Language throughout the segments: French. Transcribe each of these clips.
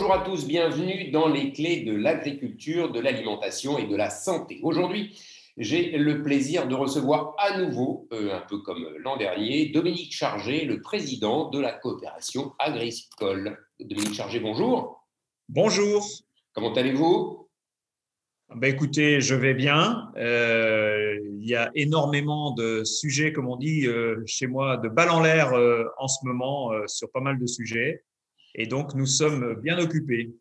Bonjour à tous, bienvenue dans les clés de l'agriculture, de l'alimentation et de la santé. Aujourd'hui, j'ai le plaisir de recevoir à nouveau, un peu comme l'an dernier, Dominique Chargé, le président de la coopération agricole. Dominique Chargé, bonjour. Bonjour. Comment allez-vous? Ben écoutez, je vais bien. Il y a énormément de sujets, comme on dit chez moi, de balles en l'air en ce moment sur pas mal de sujets. Et donc, nous sommes bien occupés.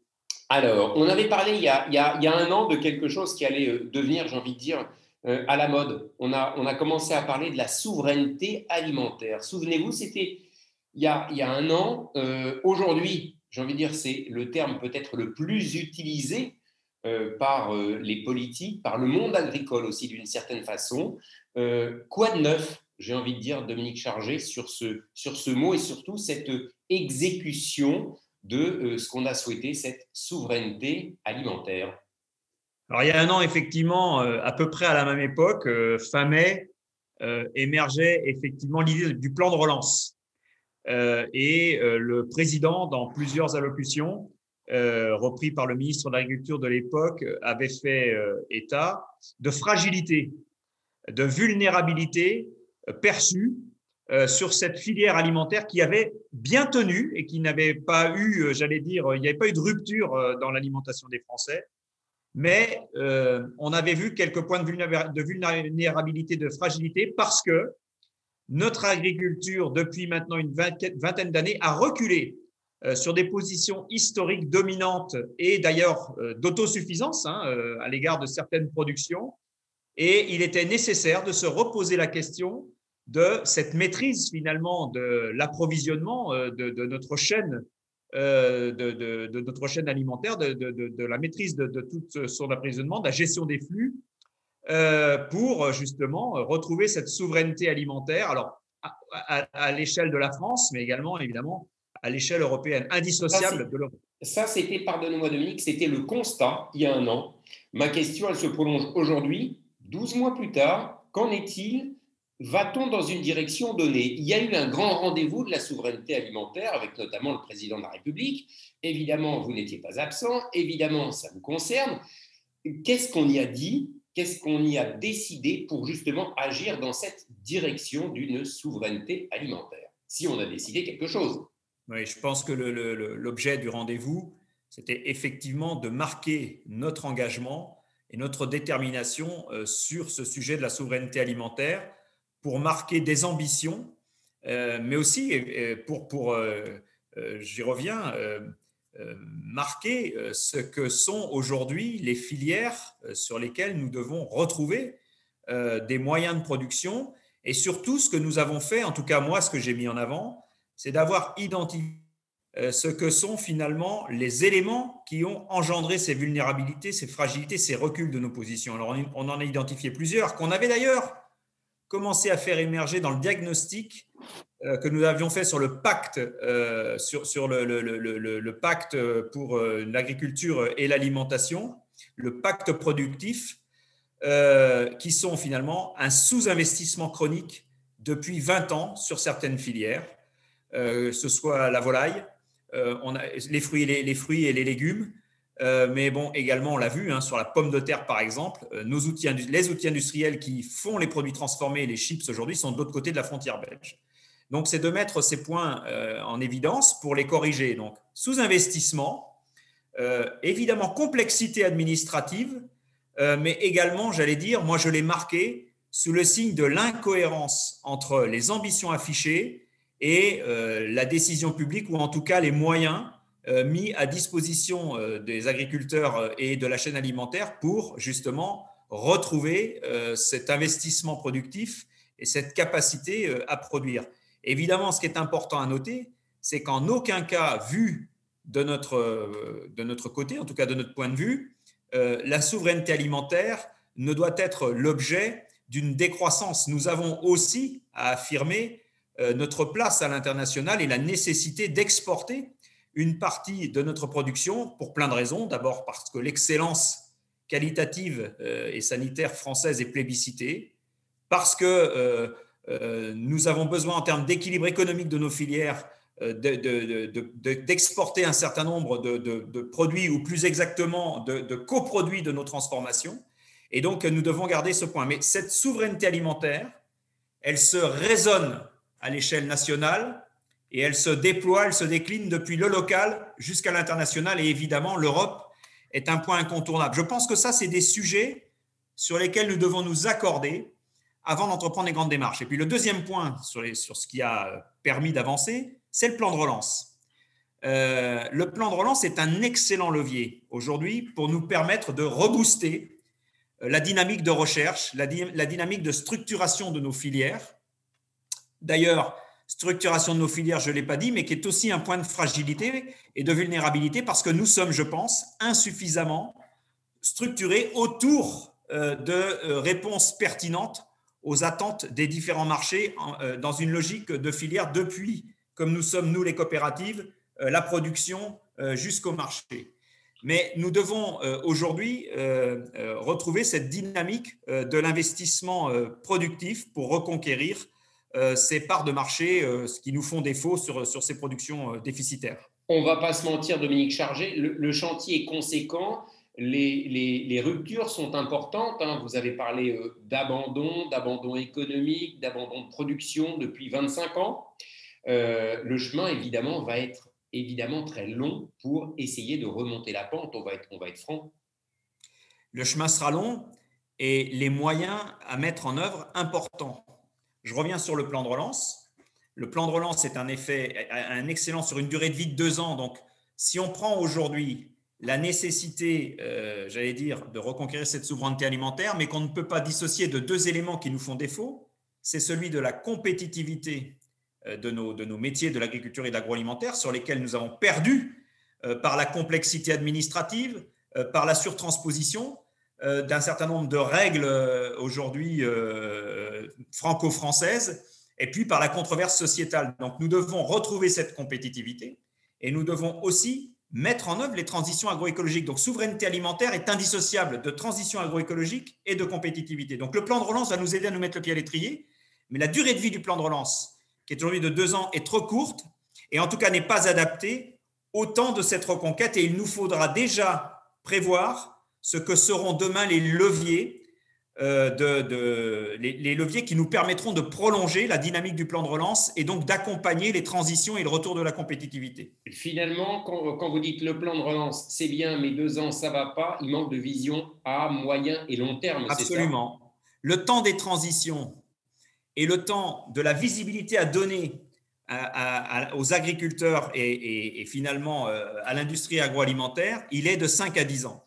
Alors, on avait parlé il y a un an de quelque chose qui allait devenir, j'ai envie de dire, à la mode. On a commencé à parler de la souveraineté alimentaire. Souvenez-vous, c'était il y a un an. Aujourd'hui, j'ai envie de dire, c'est le terme peut-être le plus utilisé par les politiques, par le monde agricole aussi d'une certaine façon. Quoi de neuf, j'ai envie de dire, Dominique Chargé, sur ce mot et surtout cette exécution de ce qu'on a souhaité, cette souveraineté alimentaire? Alors, il y a un an, effectivement, à peu près à la même époque, fin mai, émergeait effectivement l'idée du plan de relance. Le président, dans plusieurs allocutions, repris par le ministre de l'Agriculture de l'époque, avait fait état de fragilité, de vulnérabilité perçue sur cette filière alimentaire qui avait bien tenu et qui n'avait pas eu, j'allais dire, il n'y avait pas eu de rupture dans l'alimentation des Français, mais on avait vu quelques points de vulnérabilité, de fragilité, parce que notre agriculture, depuis maintenant une vingtaine d'années, a reculé sur des positions historiques dominantes et d'ailleurs d'autosuffisance à l'égard de certaines productions. Et il était nécessaire de se reposer la question de cette maîtrise finalement de l'approvisionnement de notre chaîne, de notre chaîne alimentaire, de la maîtrise de tout son approvisionnement, de la gestion des flux, pour justement retrouver cette souveraineté alimentaire, alors à l'échelle de la France, mais également évidemment à l'échelle européenne, Ça, indissociable c'est- de l'Europe. Ça, c'était, pardonnez-moi Dominique, c'était le constat il y a un an. Ma question, elle se prolonge aujourd'hui, 12 mois plus tard. Qu'en est-il? Va-t-on dans une direction donnée? Il y a eu un grand rendez-vous de la souveraineté alimentaire avec notamment le président de la République. Évidemment, vous n'étiez pas absent. Évidemment, ça vous concerne. Qu'est-ce qu'on y a dit? Qu'est-ce qu'on y a décidé pour justement agir dans cette direction d'une souveraineté alimentaire? Si on a décidé quelque chose. Oui, je pense que l'objet du rendez-vous, c'était effectivement de marquer notre engagement et notre détermination sur ce sujet de la souveraineté alimentaire, pour marquer des ambitions, mais aussi j'y reviens, marquer ce que sont aujourd'hui les filières sur lesquelles nous devons retrouver des moyens de production, et surtout ce que nous avons fait, en tout cas moi, ce que j'ai mis en avant, c'est d'avoir identifié ce que sont finalement les éléments qui ont engendré ces vulnérabilités, ces fragilités, ces reculs de nos positions. Alors on en a identifié plusieurs, qu'on avait d'ailleurs commencé à faire émerger dans le diagnostic que nous avions fait sur le pacte, sur le pacte pour l'agriculture et l'alimentation, le pacte productif, qui sont finalement un sous-investissement chronique depuis 20 ans sur certaines filières, ce soit la volaille, les fruits et les légumes, mais bon, également, on l'a vu sur la pomme de terre, par exemple, les outils industriels qui font les produits transformés et les chips aujourd'hui sont de l'autre côté de la frontière belge. Donc, c'est de mettre ces points en évidence pour les corriger. Donc, sous-investissement, évidemment, complexité administrative, mais également, j'allais dire, moi, je l'ai marqué sous le signe de l'incohérence entre les ambitions affichées et la décision publique, ou en tout cas les moyens mis à disposition des agriculteurs et de la chaîne alimentaire pour justement retrouver cet investissement productif et cette capacité à produire. Évidemment, ce qui est important à noter, c'est qu'en aucun cas, vu de notre côté, en tout cas de notre point de vue, la souveraineté alimentaire ne doit être l'objet d'une décroissance. Nous avons aussi à affirmer notre place à l'international et la nécessité d'exporter une partie de notre production pour plein de raisons. D'abord parce que l'excellence qualitative et sanitaire française est plébiscitée, parce que nous avons besoin en termes d'équilibre économique de nos filières d'exporter un certain nombre de produits, ou plus exactement de coproduits de nos transformations. Et donc, nous devons garder ce point. Mais cette souveraineté alimentaire, elle se raisonne à l'échelle nationale et elle se déploie, elle se décline depuis le local jusqu'à l'international. Et évidemment, l'Europe est un point incontournable. Je pense que ça, c'est des sujets sur lesquels nous devons nous accorder avant d'entreprendre les grandes démarches. Et puis le deuxième point sur ce qui a permis d'avancer, c'est le plan de relance. Le plan de relance est un excellent levier aujourd'hui pour nous permettre de rebooster la dynamique de recherche, la dynamique de structuration de nos filières. D'ailleurs, structuration de nos filières, je ne l'ai pas dit, mais qui est aussi un point de fragilité et de vulnérabilité parce que nous sommes, je pense, insuffisamment structurés autour de réponses pertinentes aux attentes des différents marchés dans une logique de filière depuis, comme nous sommes, nous les coopératives, la production jusqu'au marché. Mais nous devons aujourd'hui retrouver cette dynamique de l'investissement productif pour reconquérir ces parts de marché ce qui nous font défaut sur ces productions déficitaires. On ne va pas se mentir, Dominique Chargé, le chantier est conséquent, les ruptures sont importantes. Hein. Vous avez parlé d'abandon économique, d'abandon de production depuis 25 ans. Le chemin, évidemment, va être très long pour essayer de remonter la pente. On va être franc. Le chemin sera long et les moyens à mettre en œuvre importants. Je reviens sur le plan de relance. Le plan de relance est un excellent sur une durée de vie de 2 ans. Donc, si on prend aujourd'hui la nécessité, de reconquérir cette souveraineté alimentaire, mais qu'on ne peut pas dissocier de 2 éléments qui nous font défaut, c'est celui de la compétitivité de nos métiers de l'agriculture et de l'agroalimentaire, sur lesquels nous avons perdu par la complexité administrative, par la surtransposition d'un certain nombre de règles aujourd'hui franco-françaises, et puis par la controverse sociétale. Donc nous devons retrouver cette compétitivité et nous devons aussi mettre en œuvre les transitions agroécologiques. Donc souveraineté alimentaire est indissociable de transition agroécologique et de compétitivité. Donc le plan de relance va nous aider à nous mettre le pied à l'étrier, mais la durée de vie du plan de relance, qui est aujourd'hui de 2 ans, est trop courte et en tout cas n'est pas adaptée au temps de cette reconquête. Et il nous faudra déjà prévoir ce que seront demain les leviers, les leviers qui nous permettront de prolonger la dynamique du plan de relance et donc d'accompagner les transitions et le retour de la compétitivité. Finalement, quand vous dites le plan de relance, c'est bien, mais 2 ans, ça ne va pas. Il manque de vision à moyen et long terme. Absolument. Le temps des transitions et le temps de la visibilité à donner aux agriculteurs et finalement à l'industrie agroalimentaire, il est de 5 à 10 ans.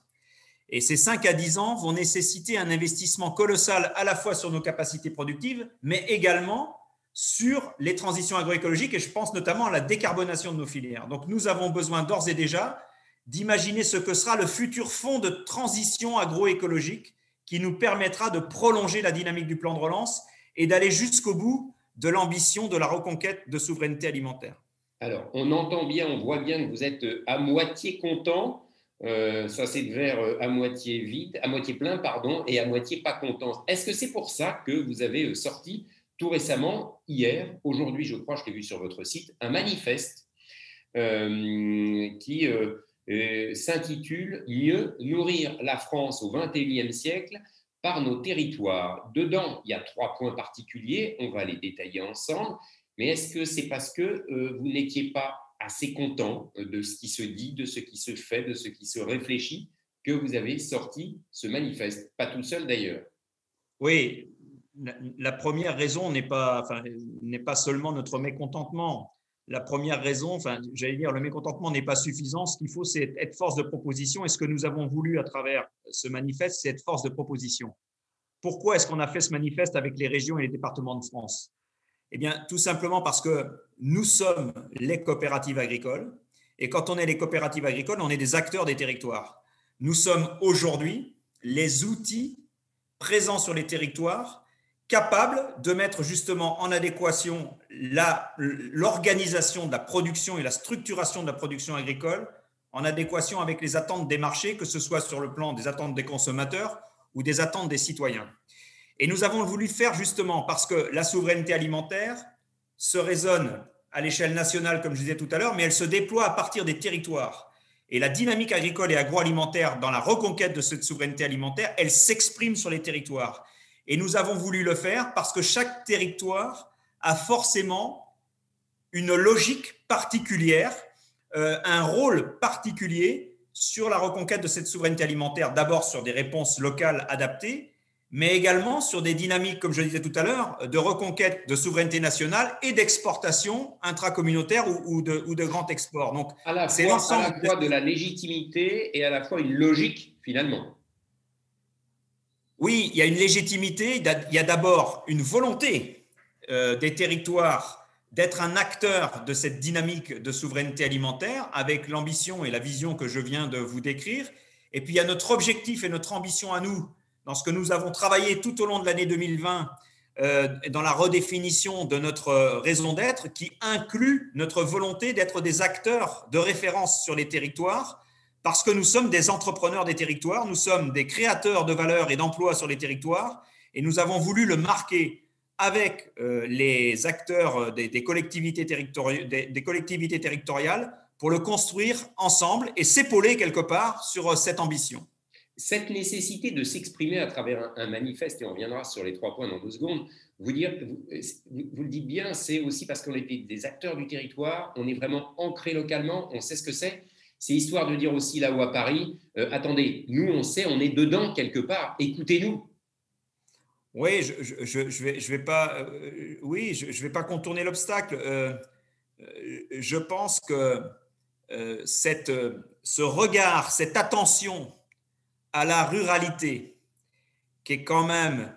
Et ces 5 à 10 ans vont nécessiter un investissement colossal à la fois sur nos capacités productives, mais également sur les transitions agroécologiques, et je pense notamment à la décarbonation de nos filières. Donc nous avons besoin d'ores et déjà d'imaginer ce que sera le futur fonds de transition agroécologique qui nous permettra de prolonger la dynamique du plan de relance et d'aller jusqu'au bout de l'ambition de la reconquête de souveraineté alimentaire. Alors, on entend bien, on voit bien que vous êtes à moitié content. Ça, c'est le verre à moitié vide, à moitié plein, pardon, et à moitié pas content. Est-ce que c'est pour ça que vous avez sorti tout récemment, hier, aujourd'hui, je crois, je l'ai vu sur votre site, un manifeste qui s'intitule « Mieux nourrir la France au XXIe siècle par nos territoires ». Dedans, il y a 3 points particuliers, on va les détailler ensemble, mais est-ce que c'est parce que vous n'étiez pas assez content de ce qui se dit, de ce qui se fait, de ce qui se réfléchit, que vous avez sorti ce manifeste, pas tout seul d'ailleurs? Oui, la première raison n'est pas seulement notre mécontentement. La première raison, le mécontentement n'est pas suffisant. Ce qu'il faut, c'est être force de proposition. Et ce que nous avons voulu à travers ce manifeste, c'est être force de proposition. Pourquoi est-ce qu'on a fait ce manifeste avec les régions et les départements de France? Eh bien, tout simplement parce que nous sommes les coopératives agricoles. Et quand on est les coopératives agricoles, on est des acteurs des territoires. Nous sommes aujourd'hui les outils présents sur les territoires, capables de mettre justement en adéquation l'organisation de la production et la structuration de la production agricole en adéquation avec les attentes des marchés, que ce soit sur le plan des attentes des consommateurs ou des attentes des citoyens. Et nous avons voulu faire justement parce que la souveraineté alimentaire se raisonne à l'échelle nationale, comme je disais tout à l'heure, mais elle se déploie à partir des territoires. Et la dynamique agricole et agroalimentaire dans la reconquête de cette souveraineté alimentaire, elle s'exprime sur les territoires. Et nous avons voulu le faire parce que chaque territoire a forcément une logique particulière, un rôle particulier sur la reconquête de cette souveraineté alimentaire, d'abord sur des réponses locales adaptées, mais également sur des dynamiques, comme je disais tout à l'heure, de reconquête de souveraineté nationale et d'exportation intracommunautaire ou de grand export. Donc, c'est l'ensemble à la fois de la légitimité et à la fois une logique, finalement. Oui, il y a une légitimité, il y a d'abord une volonté des territoires d'être un acteur de cette dynamique de souveraineté alimentaire avec l'ambition et la vision que je viens de vous décrire. Et puis, il y a notre objectif et notre ambition à nous, dans ce que nous avons travaillé tout au long de l'année 2020, dans la redéfinition de notre raison d'être, qui inclut notre volonté d'être des acteurs de référence sur les territoires, parce que nous sommes des entrepreneurs des territoires, nous sommes des créateurs de valeur et d'emplois sur les territoires, et nous avons voulu le marquer avec les acteurs des collectivités territoriales pour le construire ensemble et s'épauler quelque part sur cette ambition. Cette nécessité de s'exprimer à travers un manifeste, et on reviendra sur les 3 points dans 2 secondes, vous le dites bien, c'est aussi parce qu'on est des acteurs du territoire, on est vraiment ancré localement, on sait ce que c'est. C'est histoire de dire aussi là-haut à Paris, attendez, nous on sait, on est dedans quelque part, écoutez-nous. Oui, je vais pas contourner l'obstacle. Je pense que ce regard, cette attention à la ruralité, qui est quand même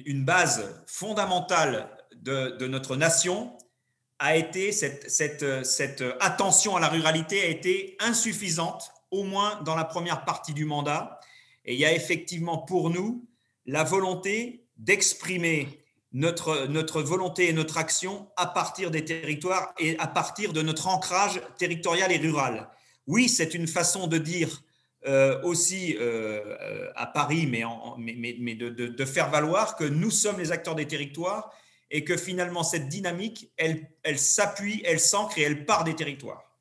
une base fondamentale de notre nation, a été cette attention à la ruralité a été insuffisante, au moins dans la première partie du mandat. Et il y a effectivement pour nous la volonté d'exprimer notre volonté et notre action à partir des territoires et à partir de notre ancrage territorial et rural. Oui, c'est une façon de dire aussi à Paris, mais de faire valoir que nous sommes les acteurs des territoires et que finalement cette dynamique, elle s'appuie, elle s'ancre et elle part des territoires.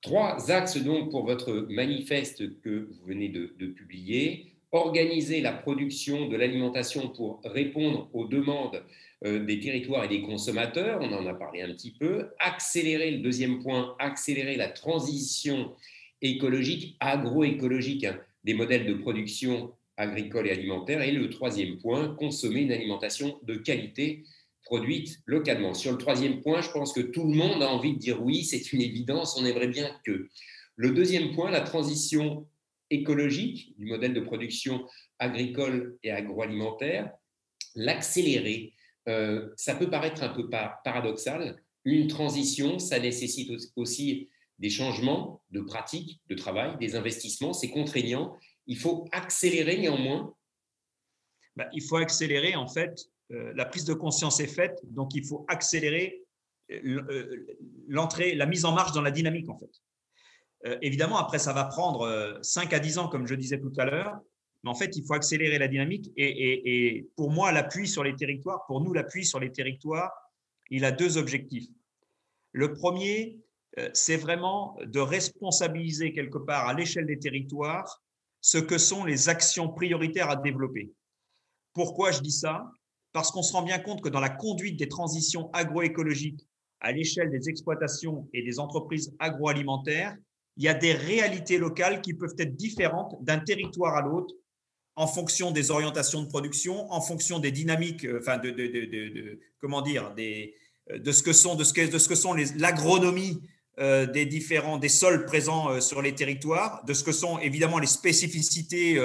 3 axes donc pour votre manifeste que vous venez de publier. Organiser la production de l'alimentation pour répondre aux demandes des territoires et des consommateurs, on en a parlé un petit peu. Accélérer, le 2e point, accélérer la transition écologique, agroécologique des modèles de production agricole et alimentaire. Et le 3e point, consommer une alimentation de qualité produite localement. Sur le 3e point, je pense que tout le monde a envie de dire oui, c'est une évidence, on aimerait bien que. Le 2e point, la transition écologique du modèle de production agricole et agroalimentaire, l'accélérer. Ça peut paraître un peu paradoxal. Une transition, ça nécessite aussi des changements de pratiques, de travail, des investissements, c'est contraignant. Il faut accélérer néanmoins. Il faut accélérer, en fait, la prise de conscience est faite, donc il faut accélérer l'entrée, la mise en marche dans la dynamique, en fait. Évidemment, après, ça va prendre 5 à 10 ans, comme je disais tout à l'heure, mais en fait, il faut accélérer la dynamique. Et pour moi, l'appui sur les territoires, pour nous, l'appui sur les territoires, il a 2 objectifs. Le premier, c'est vraiment de responsabiliser quelque part à l'échelle des territoires ce que sont les actions prioritaires à développer. Pourquoi je dis ça? Parce qu'on se rend bien compte que dans la conduite des transitions agroécologiques à l'échelle des exploitations et des entreprises agroalimentaires, il y a des réalités locales qui peuvent être différentes d'un territoire à l'autre en fonction des orientations de production, en fonction des dynamiques, enfin comment dire, de ce que sont l'agronomie des sols présents sur les territoires, de ce que sont évidemment les spécificités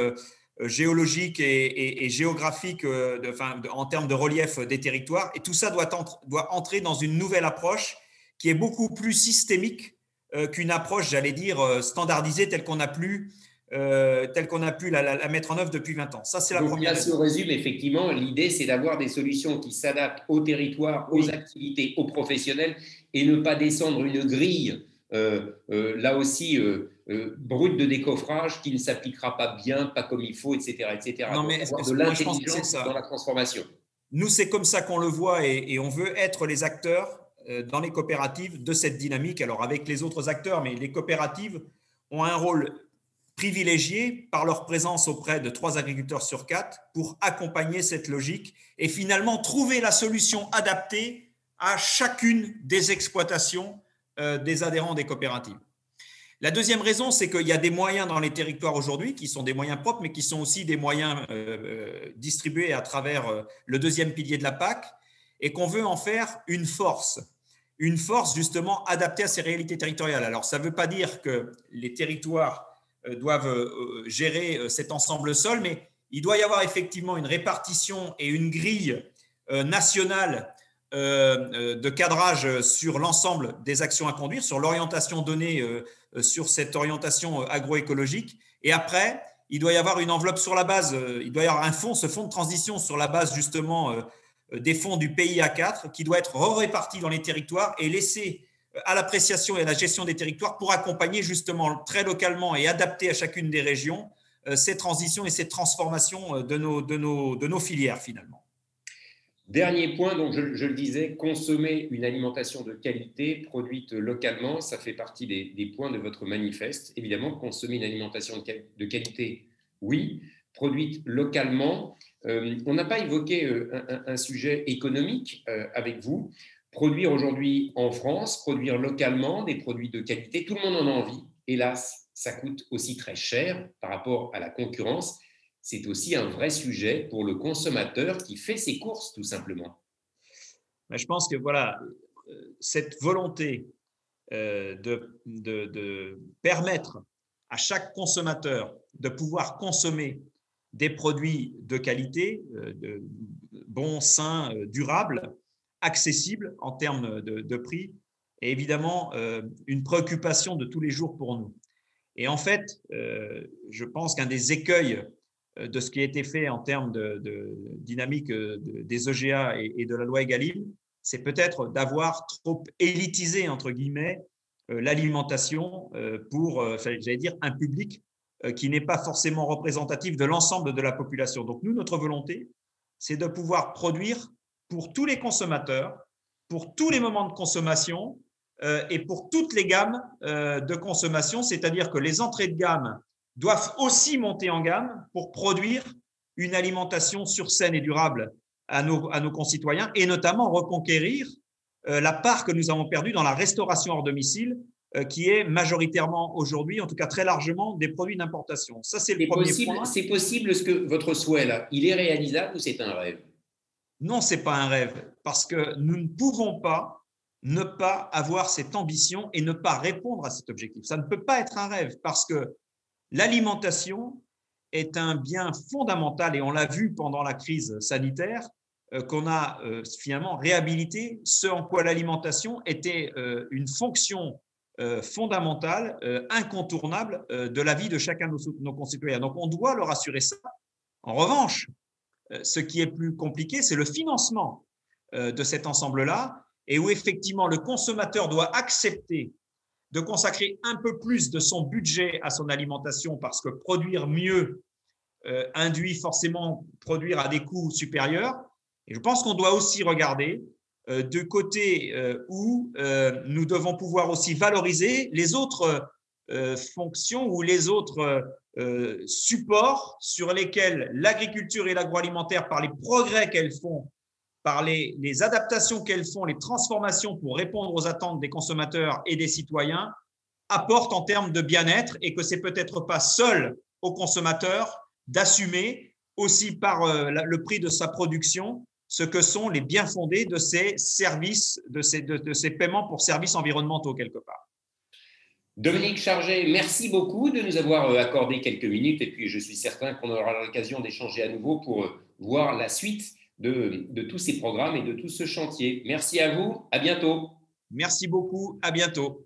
géologiques et géographiques en termes de relief des territoires. Et tout ça doit entrer dans une nouvelle approche qui est beaucoup plus systémique qu'une approche, j'allais dire, standardisée telle qu'on a pu la mettre en œuvre depuis 20 ans. Ça, c'est la première. Si on résume, effectivement, l'idée, c'est d'avoir des solutions qui s'adaptent au territoire, aux activités, aux professionnels, et ne pas descendre une grille, là aussi, brute de décoffrage, qui ne s'appliquera pas bien, pas comme il faut, etc. etc. Non, mais avoir de l'intelligence dans la transformation. nous, c'est comme ça qu'on le voit et on veut être les acteurs dans les coopératives de cette dynamique. Alors, avec les autres acteurs, mais les coopératives ont un rôle privilégié par leur présence auprès de 3 agriculteurs sur 4 pour accompagner cette logique et finalement trouver la solution adaptée à chacune des exploitations des adhérents des coopératives. La deuxième raison, c'est qu'il y a des moyens dans les territoires aujourd'hui qui sont des moyens propres, mais qui sont aussi des moyens distribués à travers le deuxième pilier de la PAC et qu'on veut en faire une force justement adaptée à ces réalités territoriales. Alors, ça ne veut pas dire que les territoires doivent gérer cet ensemble seul, mais il doit y avoir effectivement une répartition et une grille nationale de cadrage sur l'ensemble des actions à conduire, sur l'orientation donnée, sur cette orientation agroécologique. Et après, il doit y avoir une enveloppe sur la base, il doit y avoir un fonds, ce fonds de transition sur la base justement des fonds du PIA 4 qui doit être réparti dans les territoires et laissé à l'appréciation et à la gestion des territoires pour accompagner justement très localement et adapter à chacune des régions ces transitions et ces transformations de nos filières finalement. Dernier point, donc je le disais, consommer une alimentation de qualité produite localement, ça fait partie des points de votre manifeste. Évidemment, consommer une alimentation de qualité, oui, produite localement. On n'a pas évoqué un sujet économique avec vous. Produire aujourd'hui en France, produire localement des produits de qualité, tout le monde en a envie. Hélas, ça coûte aussi très cher par rapport à la concurrence. C'est aussi un vrai sujet pour le consommateur qui fait ses courses, tout simplement. Je pense que voilà, cette volonté de permettre à chaque consommateur de pouvoir consommer des produits de qualité, bons, sains, durables, accessibles en termes de prix, est évidemment une préoccupation de tous les jours pour nous. Et en fait, je pense qu'un des écueils de ce qui a été fait en termes de dynamique des EGA et de la loi Egalim, c'est peut-être d'avoir trop élitisé, entre guillemets, l'alimentation pour, j'allais dire, un public qui n'est pas forcément représentatif de l'ensemble de la population. Donc, nous, notre volonté, c'est de pouvoir produire pour tous les consommateurs, pour tous les moments de consommation et pour toutes les gammes de consommation, c'est-à-dire que les entrées de gamme doivent aussi monter en gamme pour produire une alimentation sûre, saine et durable à nos concitoyens et notamment reconquérir la part que nous avons perdue dans la restauration hors domicile qui est majoritairement aujourd'hui, en tout cas très largement, des produits d'importation. Ça, c'est le premier point. C'est possible ce que votre souhait là, il est réalisable ou c'est un rêve? Non, ce n'est pas un rêve parce que nous ne pouvons pas ne pas avoir cette ambition et ne pas répondre à cet objectif. Ça ne peut pas être un rêve parce que l'alimentation est un bien fondamental et on l'a vu pendant la crise sanitaire qu'on a finalement réhabilité ce en quoi l'alimentation était une fonction fondamentale, incontournable de la vie de chacun de nos concitoyens. Donc, on doit leur assurer ça. En revanche, ce qui est plus compliqué, c'est le financement de cet ensemble-là et où effectivement le consommateur doit accepter de consacrer un peu plus de son budget à son alimentation parce que produire mieux induit forcément produire à des coûts supérieurs. Et je pense qu'on doit aussi regarder du côté où nous devons pouvoir aussi valoriser les autres fonctions ou les autres supports sur lesquels l'agriculture et l'agroalimentaire, par les progrès qu'elles font, par les adaptations qu'elles font, les transformations pour répondre aux attentes des consommateurs et des citoyens, apportent en termes de bien-être et que c'est peut-être pas seul au consommateur d'assumer aussi par le prix de sa production ce que sont les bien-fondés de ces services, de ces paiements pour services environnementaux quelque part. Dominique Charget, merci beaucoup de nous avoir accordé quelques minutes et puis je suis certain qu'on aura l'occasion d'échanger à nouveau pour voir la suite de tous ces programmes et de tout ce chantier. Merci à vous, à bientôt. Merci beaucoup, à bientôt.